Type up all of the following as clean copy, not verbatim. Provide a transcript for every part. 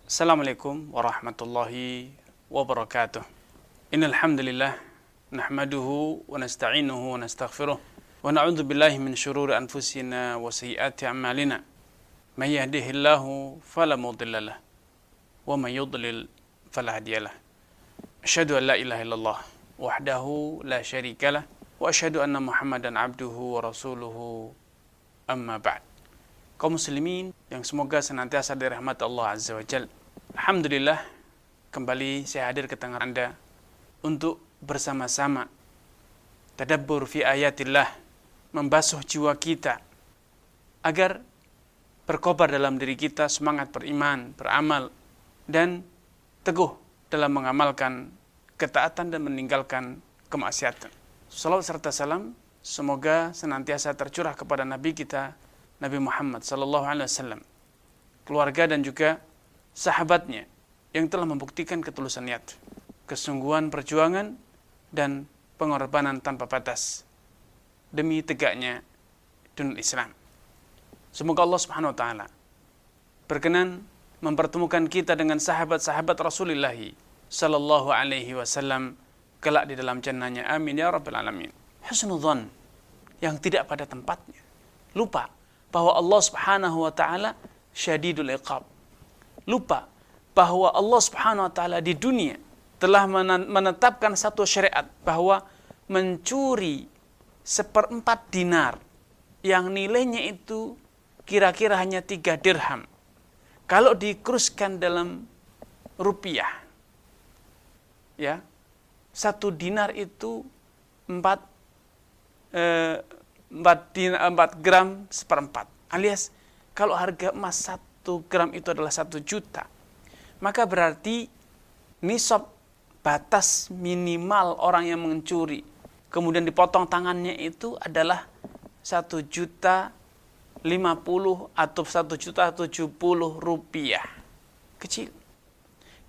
Assalamualaikum warahmatullahi wabarakatuh. Innal hamdalillah nahmaduhu wa nasta'inuhu wa nastaghfiruh wa na'udzu billahi min shururi anfusina wa sayyiati a'malina. May yahdihillahu fala mudilla lahu wa may yudlil fala hadiya lahu. Asyhadu an la ilaha illallah wahdahu la syarika lah wa asyhadu anna Muhammadan abduhu wa rasuluhu amma ba'd. Kaum muslimin yang semoga senantiasa dirahmati Allah Azza wa Jalla. Alhamdulillah, kembali saya hadir ke tengah Anda untuk bersama-sama tadabbur fi ayatillah, membasuh jiwa kita agar berkobar dalam diri kita semangat beriman, beramal, dan teguh dalam mengamalkan ketaatan dan meninggalkan kemaksiatan. Salawat serta salam semoga senantiasa tercurah kepada Nabi kita Nabi Muhammad sallallahu alaihi wasallam, keluarga dan juga sahabatnya yang telah membuktikan ketulusan niat, kesungguhan perjuangan dan pengorbanan tanpa batas demi tegaknya dunia Islam. Semoga Allah Subhanahu wa taala berkenan mempertemukan kita dengan sahabat-sahabat Rasulullah sallallahu alaihi wasallam kelak di dalam jannahnya. Amin ya rabbal alamin. Husnudzan yang tidak pada tempatnya. Lupa bahwa Allah Subhanahu wa taala syadidul iqab. Lupa bahwa Allah Subhanahu wa taala di dunia telah menetapkan satu syariat bahwa mencuri 1/4 dinar yang nilainya itu kira-kira hanya 3 dirham. Kalau dikuruskan dalam rupiah, ya, 1 dinar itu 4 gram 1/4, alias kalau harga emas 1 gram itu adalah 1 juta, maka berarti nisab batas minimal orang yang mencuri kemudian dipotong tangannya itu adalah 1.050.000 atau 1.070.000 rupiah. Kecil.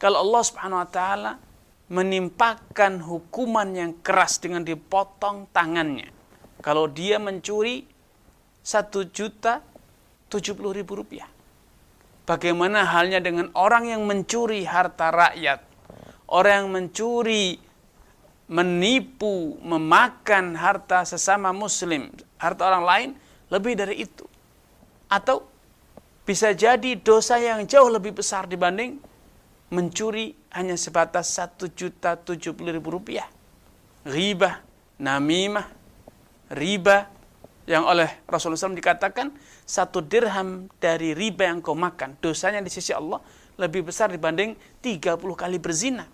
Kalau Allah Subhanahu wa taala menimpakan hukuman yang keras dengan dipotong tangannya, kalau dia mencuri 1.070.000 rupiah. Bagaimana halnya dengan orang yang mencuri harta rakyat, orang yang mencuri, menipu, memakan harta sesama muslim, harta orang lain, lebih dari itu. Atau bisa jadi dosa yang jauh lebih besar dibanding mencuri hanya sebatas 1.070.000 rupiah. Ghibah, namimah, riba, yang oleh Rasulullah SAW dikatakan 1 dirham dari riba yang kau makan, dosanya di sisi Allah lebih besar dibanding 30 kali berzina.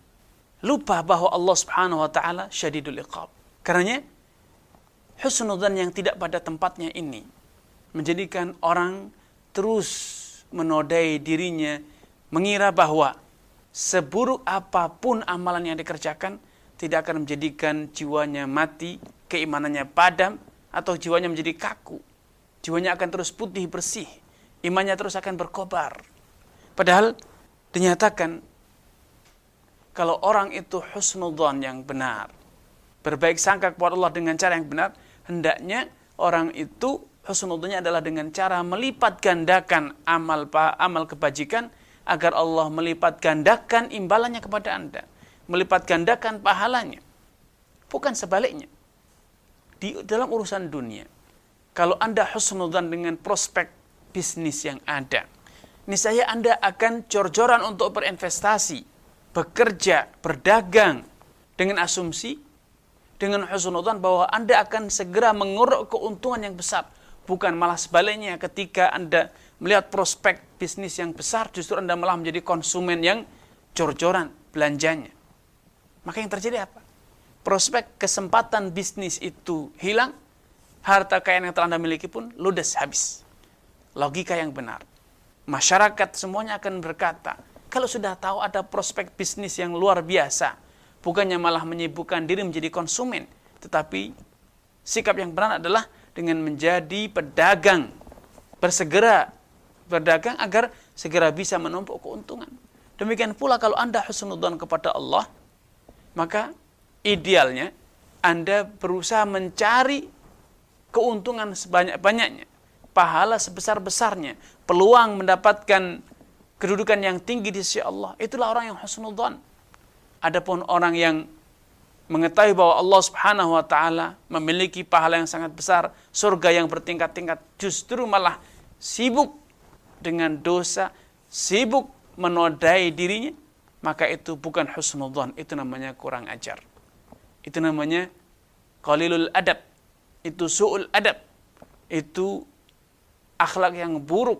Lupa bahwa Allah Subhanahu wa taala syadidul iqab. Karenanya husnudzan yang tidak pada tempatnya ini menjadikan orang terus menodai dirinya, mengira bahwa seburuk apapun amalan yang dikerjakan tidak akan menjadikan jiwanya mati, keimanannya padam, atau jiwanya menjadi kaku. Jiwanya akan terus putih bersih, imannya terus akan berkobar. Padahal dinyatakan kalau orang itu husnudzan yang benar, berbaik sangka kepada Allah dengan cara yang benar, hendaknya orang itu husnudzannya adalah dengan cara melipat gandakan amal kebajikan agar Allah melipat gandakan imbalannya kepada Anda, melipat gandakan pahalanya. Bukan sebaliknya. Di dalam urusan dunia, kalau Anda husnudzan dengan prospek bisnis yang ada, niscaya Anda akan jor-joran untuk berinvestasi, bekerja, berdagang dengan asumsi, dengan husnudzan bahwa Anda akan segera menguruk keuntungan yang besar. Bukan malah sebaliknya, ketika Anda melihat prospek bisnis yang besar, justru Anda malah menjadi konsumen yang jor-joran belanjanya. Maka yang terjadi apa? Prospek kesempatan bisnis itu hilang, harta kekayaan yang telah Anda miliki pun ludes habis. Logika yang benar. Masyarakat semuanya akan berkata, kalau sudah tahu ada prospek bisnis yang luar biasa, bukannya malah menyibukkan diri menjadi konsumen, tetapi sikap yang benar adalah dengan menjadi pedagang, bersegera berdagang agar segera bisa menumpuk keuntungan. Demikian pula kalau Anda husnudzan kepada Allah, maka idealnya Anda berusaha mencari keuntungan sebanyak-banyaknya, pahala sebesar-besarnya, peluang mendapatkan kedudukan yang tinggi di sisi Allah, itulah orang yang husnudzan. Adapun orang yang mengetahui bahwa Allah Subhanahu wa taala memiliki pahala yang sangat besar, surga yang bertingkat-tingkat, justru malah sibuk dengan dosa, sibuk menodai dirinya, maka itu bukan husnudzan, itu namanya kurang ajar. Itu namanya qalilul adab, itu su'ul adab, itu akhlak yang buruk.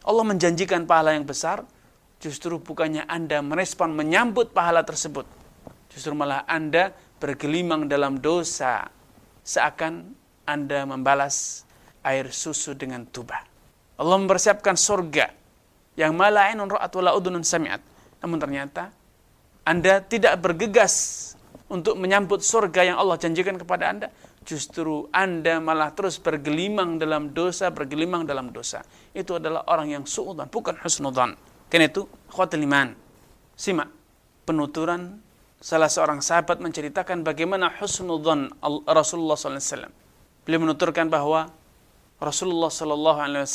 Allah menjanjikan pahala yang besar, justru bukannya Anda merespon, menyambut pahala tersebut, justru malah Anda bergelimang dalam dosa, seakan Anda membalas air susu dengan tuba. Allah mempersiapkan surga yang ma la ainun ra'at wa la udhunun sami'at. Namun ternyata Anda tidak bergegas untuk menyambut surga yang Allah janjikan kepada Anda. Justru Anda malah terus bergelimang dalam dosa, bergelimang dalam dosa. Itu adalah orang yang su'udzan, bukan husnudzan. Karena itu, ikhwatul iman, simak penuturan salah seorang sahabat menceritakan bagaimana husnudzan Rasulullah SAW. Beliau menuturkan bahwa Rasulullah SAW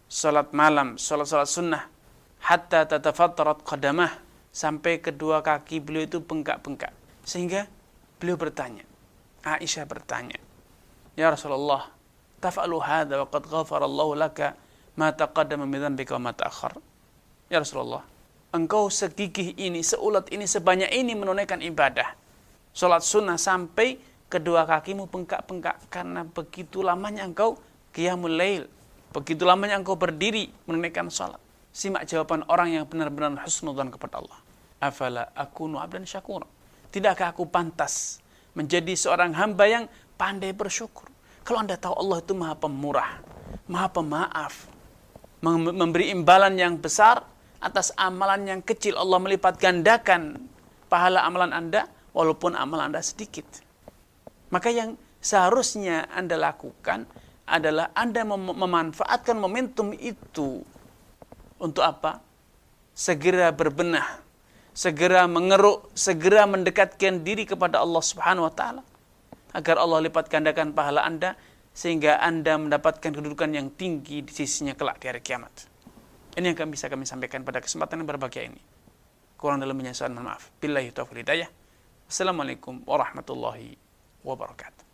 salat malam, salat sunnah, hatta tatafattarat qadamah, sampai kedua kaki beliau itu bengkak-bengkak. Sehingga beliau bertanya, Aisyah bertanya, ya Rasulullah, taf'alu hadha wa qad ghafarallahu laka ma taqaddama min dhanbika wa ma ta'akhkhar. Ya Rasulullah, engkau segigih ini, seulat ini, sebanyak ini menunaikan ibadah salat sunnah sampai kedua kakimu bengkak-bengkak karena begitu lamanya engkau qiyamul lail, begitu lamanya engkau berdiri menunaikan salat. Simak jawaban orang yang benar-benar husnudzan kepada Allah. Afala akunu abdan syakura. Tidakkah aku pantas menjadi seorang hamba yang pandai bersyukur? Kalau Anda tahu Allah itu Maha Pemurah, Maha Pemaaf, memberi imbalan yang besar atas amalan yang kecil. Allah melipat gandakan pahala amalan Anda walaupun amalan Anda sedikit. Maka yang seharusnya Anda lakukan adalah Anda memanfaatkan momentum itu untuk apa? Segera berbenah, segera mengeruk, segera mendekatkan diri kepada Allah Subhanahu wa taala agar Allah lipat gandakan pahala Anda sehingga Anda mendapatkan kedudukan yang tinggi di sisinya kelak di hari kiamat. Ini yang bisa kami sampaikan pada kesempatan yang berbahagia ini. Kurang dalam menyesal, mohon maaf. Billahi taufiq hidayah. Wassalamualaikum warahmatullahi wabarakatuh.